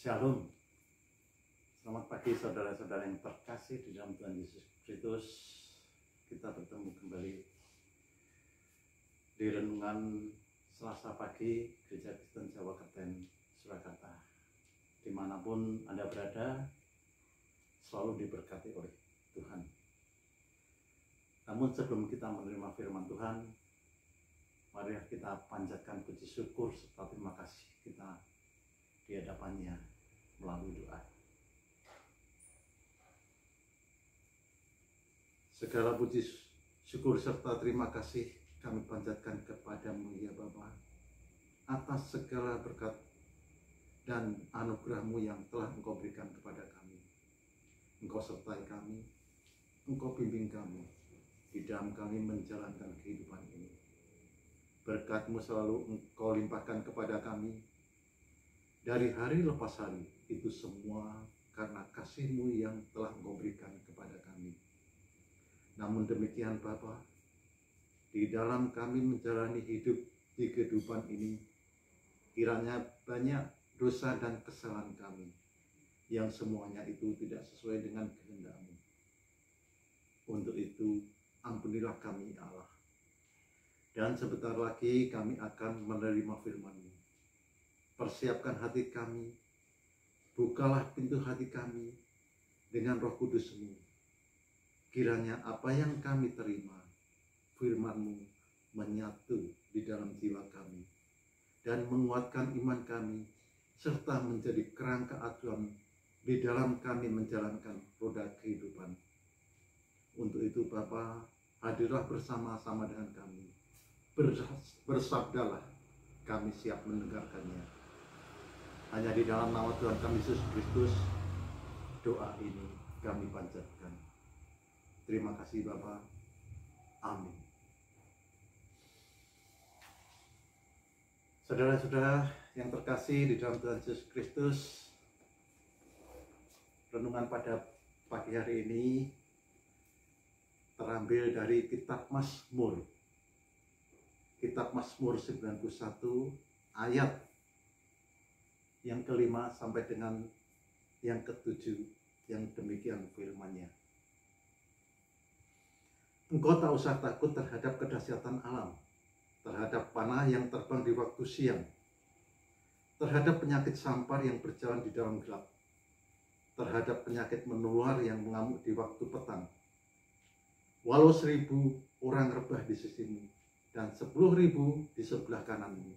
Shalom, selamat pagi saudara-saudara yang terkasih di dalam Tuhan Yesus Kristus. Kita bertemu kembali di renungan Selasa pagi Gereja Kristen Jawa Kerten, Surakarta. Dimanapun Anda berada, selalu diberkati oleh Tuhan. Namun sebelum kita menerima firman Tuhan, mari kita panjatkan puji syukur serta terima kasih kita di hadapannya melalui doa. Segala puji syukur serta terima kasih kami panjatkan kepadamu ya Bapa, atas segala berkat dan anugerah-Mu yang telah Engkau berikan kepada kami. Engkau sertai kami, Engkau bimbing kami di dalam kami menjalankan kehidupan ini. Berkat-Mu selalu Engkau limpahkan kepada kami dari hari lepas hari, itu semua karena kasih-Mu yang telah Engkau berikan kepada kami. Namun demikian Bapa, di dalam kami menjalani hidup di kehidupan ini, kiranya banyak dosa dan kesalahan kami, yang semuanya itu tidak sesuai dengan kehendak-Mu. Untuk itu, ampunilah kami Allah. Dan sebentar lagi kami akan menerima firman-Mu. Persiapkan hati kami, bukalah pintu hati kami dengan Roh Kudus-Mu. Kiranya apa yang kami terima, firman-Mu menyatu di dalam jiwa kami dan menguatkan iman kami, serta menjadi kerangka acuan di dalam kami menjalankan roda kehidupan. Untuk itu Bapa, hadirlah bersama-sama dengan kami. Bersabdalah, kami siap mendengarkannya. Hanya di dalam nama Tuhan kami Yesus Kristus, doa ini kami panjatkan. Terima kasih Bapa. Amin. Saudara-saudara yang terkasih di dalam Tuhan Yesus Kristus, renungan pada pagi hari ini terambil dari Kitab Mazmur. Kitab Mazmur 91 ayat yang kelima sampai dengan yang ketujuh, yang demikian firman-Nya. Engkau tak usah takut terhadap kedahsyatan alam, terhadap panah yang terbang di waktu siang, terhadap penyakit sampar yang berjalan di dalam gelap, terhadap penyakit menular yang mengamuk di waktu petang. Walau 1000 orang rebah di sisimu dan 10.000 di sebelah kananmu,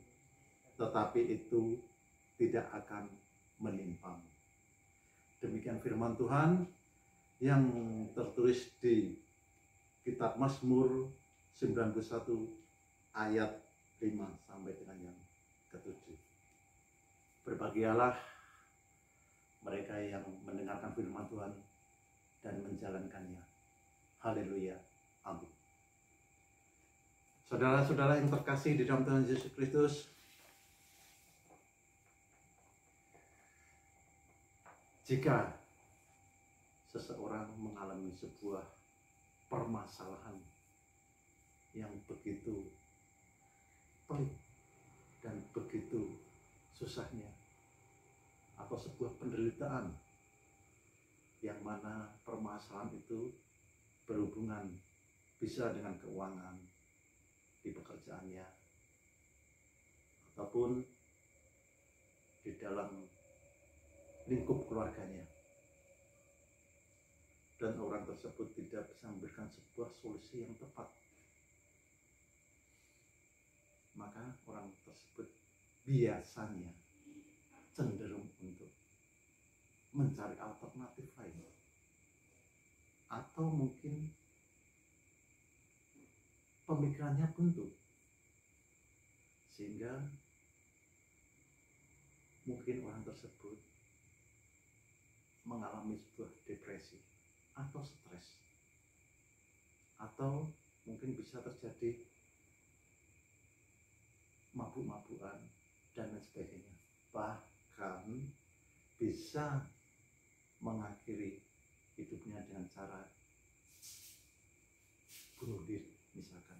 tetapi itu tidak akan menimpamu. Demikian firman Tuhan yang tertulis di Kitab Mazmur 91 ayat 5 sampai dengan yang ke-7. Berbahagialah mereka yang mendengarkan firman Tuhan dan menjalankannya. Haleluya. Amin. Saudara-saudara yang terkasih di dalam Tuhan Yesus Kristus, jika seseorang mengalami sebuah permasalahan yang begitu pelik dan begitu susahnya, atau sebuah penderitaan yang mana permasalahan itu berhubungan bisa dengan keuangan di pekerjaannya, ataupun di dalam lingkup keluarganya, dan orang tersebut tidak bisa memberikan sebuah solusi yang tepat, maka orang tersebut biasanya cenderung untuk mencari alternatif lain, atau mungkin pemikirannya buntu, sehingga mungkin orang tersebut mengalami sebuah depresi atau stres, atau mungkin bisa terjadi mabuk-mabukan dan lain sebagainya, bahkan bisa mengakhiri hidupnya dengan cara bunuh diri misalkan.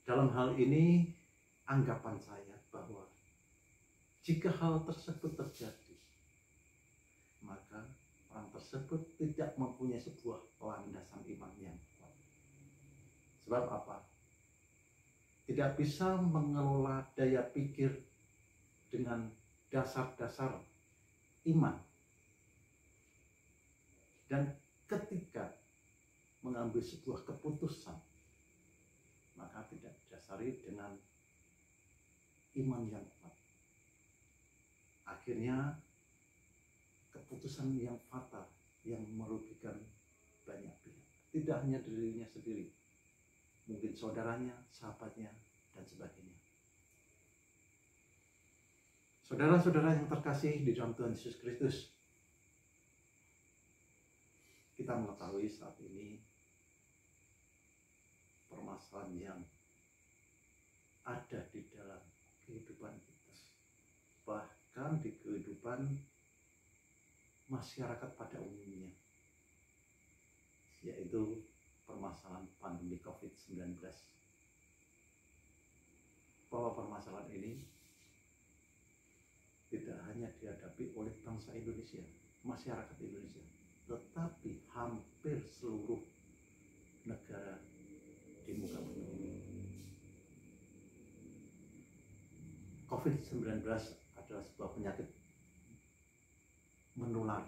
Dalam hal ini anggapan saya bahwa Jika hal tersebut terjadi, maka orang tersebut tidak mempunyai sebuah landasan iman yang kuat. Sebab apa? Tidak bisa mengelola daya pikir dengan dasar-dasar iman. Dan ketika mengambil sebuah keputusan, maka tidak didasari dengan iman yang kuat. Akhirnya keputusan yang fatal yang merugikan banyak pihak. Tidak hanya dirinya sendiri, mungkin saudaranya, sahabatnya, dan sebagainya. Saudara-saudara yang terkasih di dalam Tuhan Yesus Kristus, kita mengetahui saat ini permasalahan yang ada di dalam kehidupan kita, bahkan di kehidupan masyarakat pada umumnya, yaitu permasalahan pandemi COVID-19. Bahwa permasalahan ini tidak hanya dihadapi oleh bangsa Indonesia, masyarakat Indonesia, tetapi hampir seluruh negara di muka bumi ini. COVID-19 adalah sebuah penyakit menular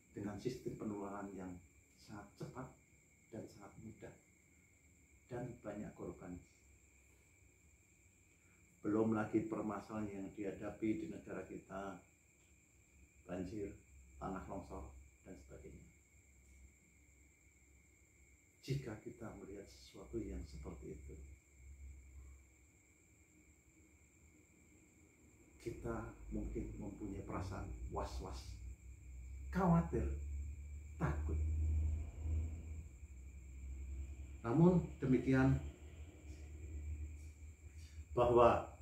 dengan sistem penularan yang sangat cepat dan sangat mudah dan banyak korban. Belum lagi permasalahan yang dihadapi di negara kita, banjir, tanah longsor, dan sebagainya. Jika kita melihat sesuatu yang seperti itu, kita mungkin mempunyai perasaan was-was, khawatir, takut. Namun demikian, bahwa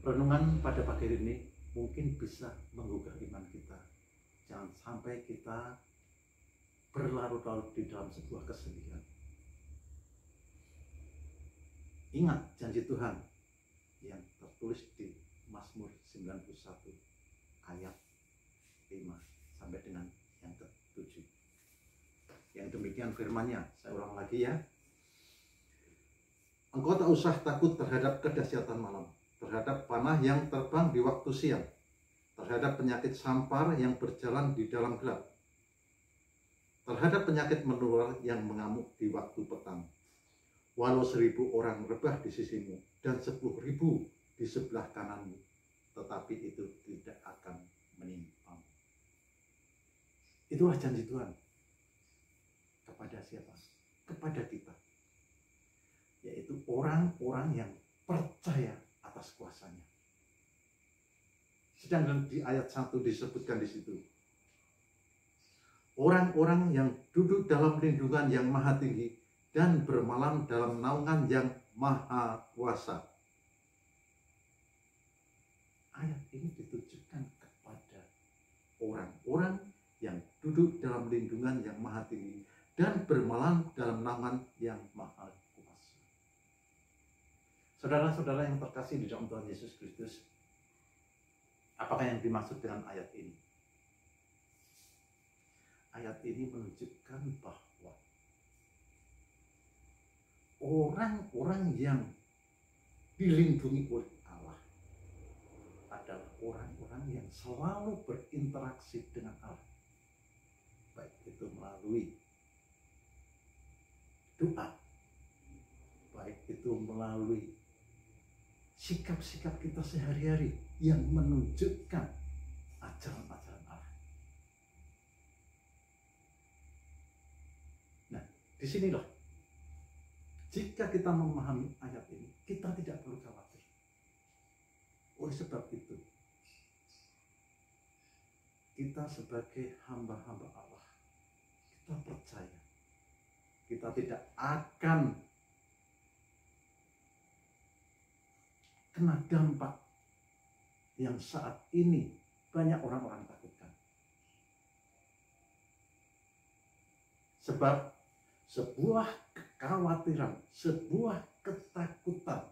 renungan pada pagi ini mungkin bisa menggugah iman kita. Jangan sampai kita berlarut-larut di dalam sebuah kesedihan. Ingat janji Tuhan yang tertulis di Mazmur 91 ayat 5 sampai dengan yang ke-7. Yang demikian firman-Nya, saya ulang lagi ya. Engkau tak usah takut terhadap kedahsyatan malam, terhadap panah yang terbang di waktu siang, terhadap penyakit sampar yang berjalan di dalam gelap, terhadap penyakit menular yang mengamuk di waktu petang. Walau 1000 orang rebah di sisimu dan 10.000 di sebelah kananmu, tetapi itu tidak akan menimpamu. Itulah janji Tuhan. Kepada siapa? Kepada kita. Yaitu orang-orang yang percaya atas kuasanya. Sedangkan di ayat 1 disebutkan di situ, orang-orang yang duduk dalam lindungan yang maha tinggi dan bermalam dalam naungan yang maha kuasa. Ayat ini ditujukan kepada orang-orang yang duduk dalam lindungan yang maha tinggi dan bermalam dalam naungan yang maha kuasa. Saudara-saudara yang terkasih di dalam Tuhan Yesus Kristus, apakah yang dimaksud dengan ayat ini? Ayat ini menunjukkan bahwa orang-orang yang dilindungi oleh Allah adalah orang-orang yang selalu berinteraksi dengan Allah, baik itu melalui doa, baik itu melalui sikap-sikap kita sehari-hari yang menunjukkan ajaran-ajaran Allah. Nah, disinilah jika kita memahami ayat ini, kita tidak perlu khawatir. Oleh sebab itu, kita sebagai hamba-hamba Allah, kita percaya kita tidak akan kena dampak yang saat ini banyak orang-orang takutkan. Sebab sebuah kekhawatiran, sebuah ketakutan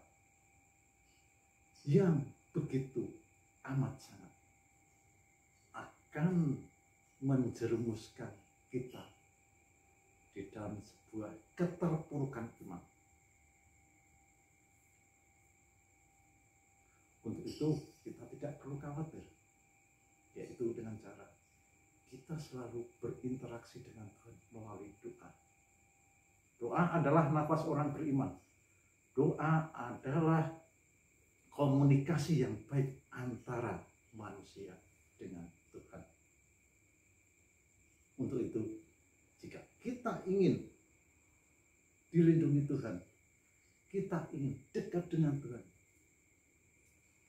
yang begitu amat sangat akan menjerumuskan kita di dalam sebuah keterpurukan iman. Untuk itu kita tidak perlu khawatir, yaitu dengan cara kita selalu berinteraksi dengan Tuhan melalui doa. Doa adalah nafas orang beriman. Doa adalah komunikasi yang baik antara manusia dengan Tuhan. Untuk itu, jika kita ingin dilindungi Tuhan, kita ingin dekat dengan Tuhan,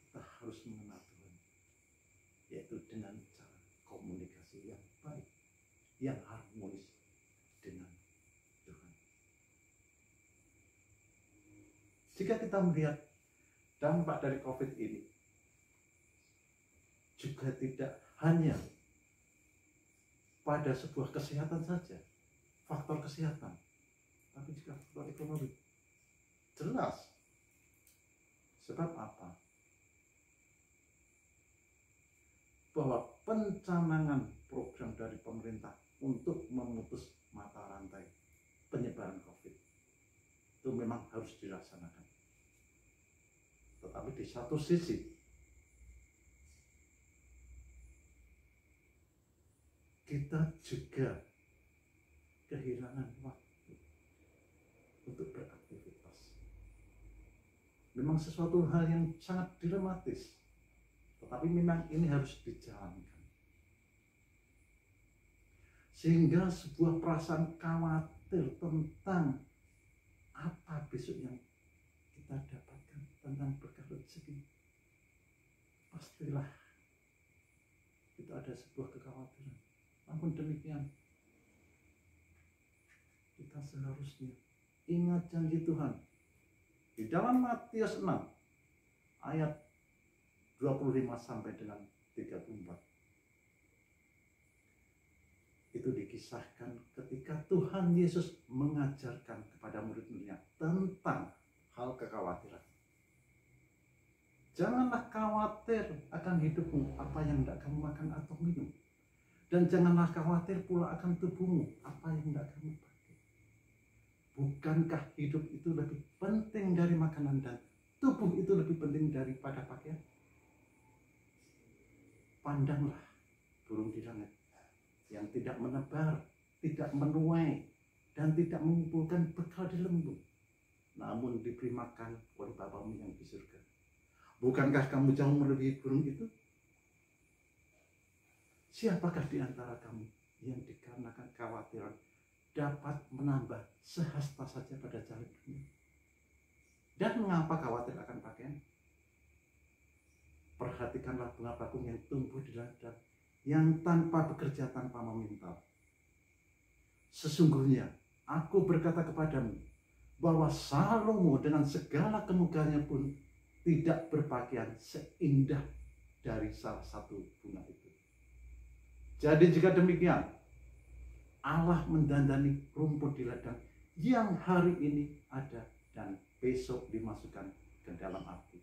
kita harus mengenal Tuhan, yaitu dengan cara komunikasi yang baik, yang harmonis dengan Tuhan. Jika kita melihat dampak dari COVID ini, juga tidak hanya pada sebuah kesehatan saja, faktor kesehatan, tapi juga faktor ekonomi. Jelas. Sebab apa? Bahwa pencanangan program dari pemerintah untuk memutus mata rantai penyebaran COVID itu memang harus dilaksanakan. Tetapi di satu sisi, kita juga kehilangan waktu untuk beraktivitas. Memang sesuatu hal yang sangat dilematis, tetapi memang ini harus dijalankan. Sehingga sebuah perasaan khawatir tentang apa besok yang kita dapatkan, tentang berkah rezeki, pastilah kita ada sebuah kekhawatiran. Namun demikian, kita seharusnya ingat janji Tuhan di dalam Matius 6 ayat 25 sampai dengan 34. Itu dikisahkan ketika Tuhan Yesus mengajarkan kepada murid-muridnya tentang hal kekhawatiran. Janganlah khawatir akan hidupmu, apa yang hendak kamu makan atau minum. Dan janganlah khawatir pula akan tubuhmu, apa yang hendak kamu pakai. Bukankah hidup itu lebih penting dari makanan dan tubuh itu lebih penting daripada pakaian? Pandanglah burung di langit yang tidak menebar, tidak menuai, dan tidak mengumpulkan bekal di lembung, namun diberi makan oleh Bapamu yang di surga. Bukankah kamu jauh melebihi burung itu? Siapakah di antara kamu yang dikarenakan kekhawatiran dapat menambah sehasta saja pada jalan dunia? Dan mengapa khawatir akan pakaian? Perhatikanlah bunga bakung yang tumbuh di ladang, yang tanpa bekerja, tanpa meminta. Sesungguhnya aku berkata kepadamu bahwa Salomo dengan segala kemegahannya pun tidak berpakaian seindah dari salah satu bunga itu. Jadi jika demikian, Allah mendandani rumput di ladang yang hari ini ada dan besok dimasukkan ke dalam api.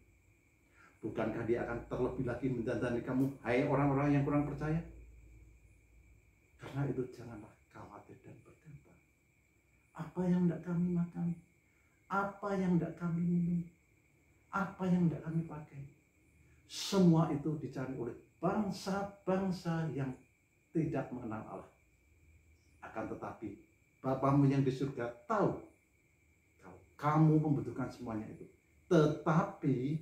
Bukankah dia akan terlebih lagi mendandani kamu, hai orang-orang yang kurang percaya? Karena itu janganlah khawatir dan berkata, apa yang hendak kami makan? Apa yang hendak kami minum? Apa yang hendak kami pakai? Semua itu dicari oleh bangsa-bangsa yang tidak mengenal Allah. Akan tetapi Bapamu yang di surga tahu kalau kamu membutuhkan semuanya itu. Tetapi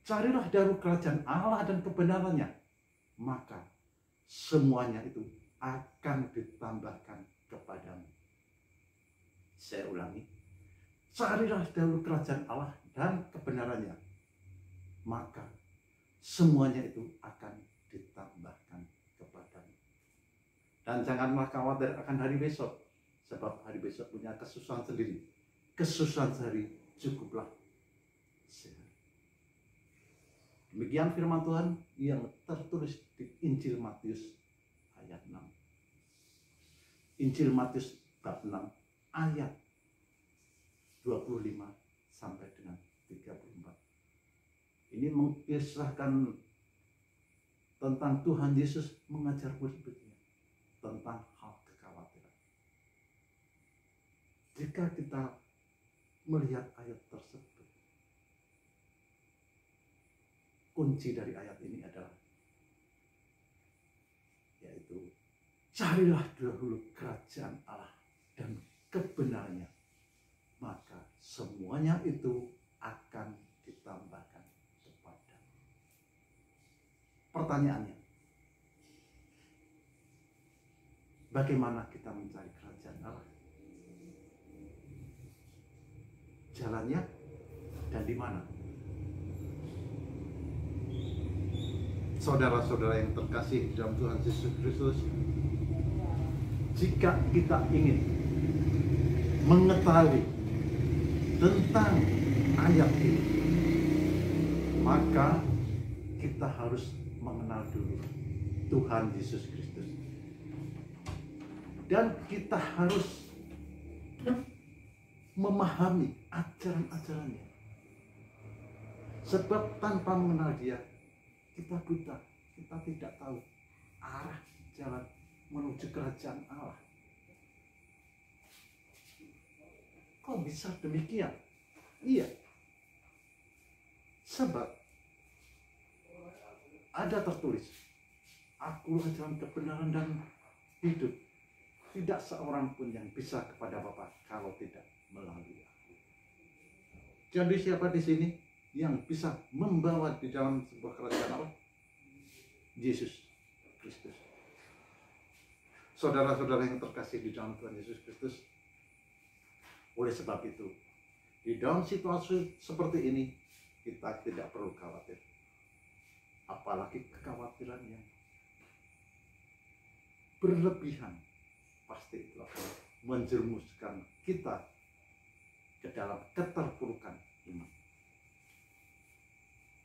carilah dahulu kerajaan Allah dan kebenarannya, maka semuanya itu akan ditambahkan kepadamu. Saya ulangi, carilah dahulu kerajaan Allah dan kebenarannya, maka semuanya itu akan ditambahkan kepadamu. Dan janganlah khawatir akan hari besok, sebab hari besok punya kesusahan sendiri. Kesusahan sehari cukuplah sehari. Demikian firman Tuhan yang tertulis di Injil Matius ayat 6. Injil Matius bab 6 ayat 25 sampai dengan 34. Ini mengisahkan tentang Tuhan Yesus mengajar murid-muridnya tentang hal kekhawatiran. Jika kita melihat ayat tersebut, kunci dari ayat ini adalah yaitu carilah dahulu kerajaan Allah dan kebenarannya, maka semuanya itu akan ditambahkan kepadamu. Pertanyaannya, bagaimana kita mencari kerajaan Allah? Jalannya dan di mana? Saudara-saudara yang terkasih dalam Tuhan Yesus Kristus, jika kita ingin mengetahui tentang ayat ini, maka kita harus mengenal dulu Tuhan Yesus Kristus. Dan kita harus memahami ajaran-ajarannya. Sebab tanpa mengenal Dia, kita buta, kita tidak tahu arah jalan menuju kerajaan Allah. Kok bisa demikian? Iya. Sebab ada tertulis, Akulah jalan kebenaran dan hidup. Tidak seorang pun yang bisa kepada Bapa kalau tidak melalui aku. Jadi siapa di sini yang bisa membawa di dalam sebuah kerajaan Allah? Yesus Kristus. Saudara-saudara yang terkasih di dalam Tuhan Yesus Kristus, oleh sebab itu, di dalam situasi seperti ini, kita tidak perlu khawatir. Apalagi kekhawatiran yang berlebihan, pasti itu akan menjerumuskan kita ke dalam keterpurukan iman.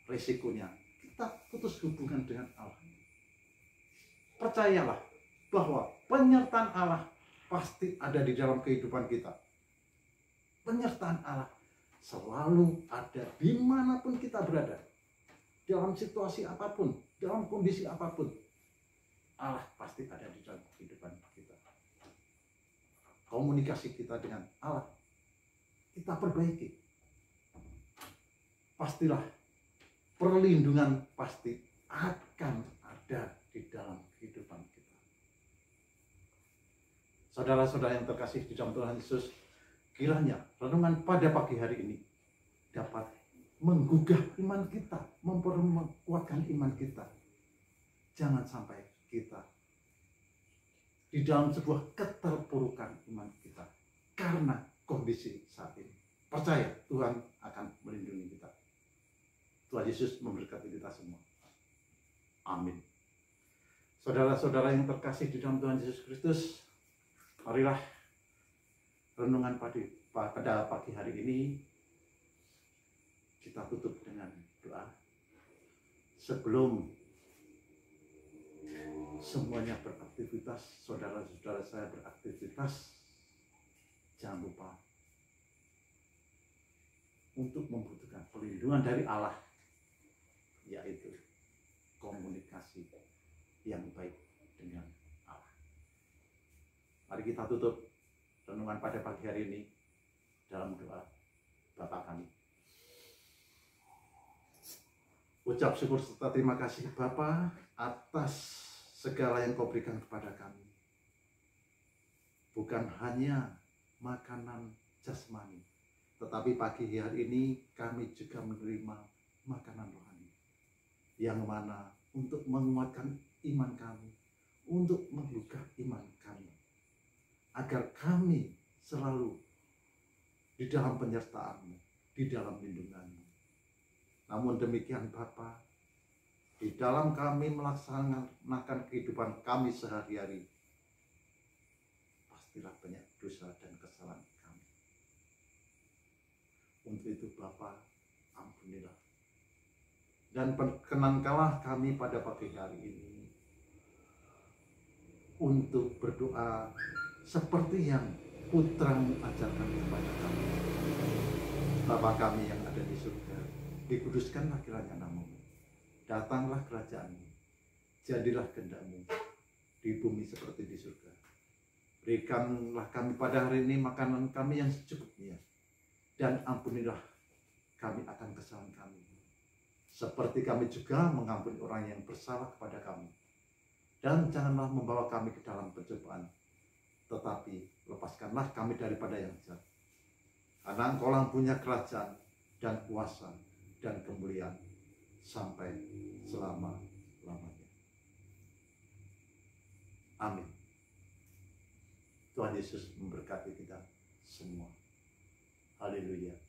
Resikonya, kita putus hubungan dengan Allah. Percayalah bahwa penyertaan Allah pasti ada di dalam kehidupan kita. Penyertaan Allah selalu ada dimanapun kita berada. Dalam situasi apapun, dalam kondisi apapun, Allah pasti ada di dalam kehidupan kita. Komunikasi kita dengan Allah kita perbaiki. Pastilah perlindungan pasti akan ada di dalam kehidupan kita. Saudara-saudara yang terkasih di dalam Tuhan Yesus, kiranya renungan pada pagi hari ini dapat menggugah iman kita, memperkuatkan iman kita. Jangan sampai kita di dalam sebuah keterpurukan iman kita karena kondisi saat ini. Percaya Tuhan akan melindungi kita. Tuhan Yesus memberkati kita semua. Amin. Saudara-saudara yang terkasih di dalam Tuhan Yesus Kristus, marilah renungan pada pagi hari ini kita tutup dengan doa. Sebelum semuanya beraktivitas, saudara-saudara saya beraktivitas, jangan lupa untuk membutuhkan perlindungan dari Allah, yaitu komunikasi yang baik dengan Allah. Mari kita tutup renungan pada pagi hari ini dalam doa. Bapa kami, ucap syukur serta terima kasih Bapa atas segala yang Kau berikan kepada kami. Bukan hanya makanan jasmani, tetapi pagi hari ini kami juga menerima makanan rohani, yang mana untuk menguatkan iman kami, untuk menggugah iman kami, agar kami selalu di dalam penyertaan-Mu, di dalam lindungan-Mu. Namun demikian Bapa, di dalam kami melaksanakan kehidupan kami sehari-hari, pastilah banyak dosa dan kesalahan kami. Untuk itu Bapa, ampunilah. Dan perkenankanlah kami pada pagi hari ini untuk berdoa seperti yang Putra-Mu ajarkan kepada kami. Bapa kami yang ada di surga, dikuduskanlah kiranya nama-Mu. Datanglah kerajaan-Mu. jadilah kehendak-Mu di bumi seperti di surga. Berikanlah kami pada hari ini makanan kami yang secukupnya, dan ampunilah kami akan kesalahan kami, seperti kami juga mengampuni orang yang bersalah kepada kami. Dan janganlah membawa kami ke dalam pencobaan, tetapi lepaskanlah kami daripada yang jahat. Karena Engkau punya kerajaan dan kuasa dan kemuliaan sampai selama-lamanya. Amin. Tuhan Yesus memberkati kita semua. Haleluya.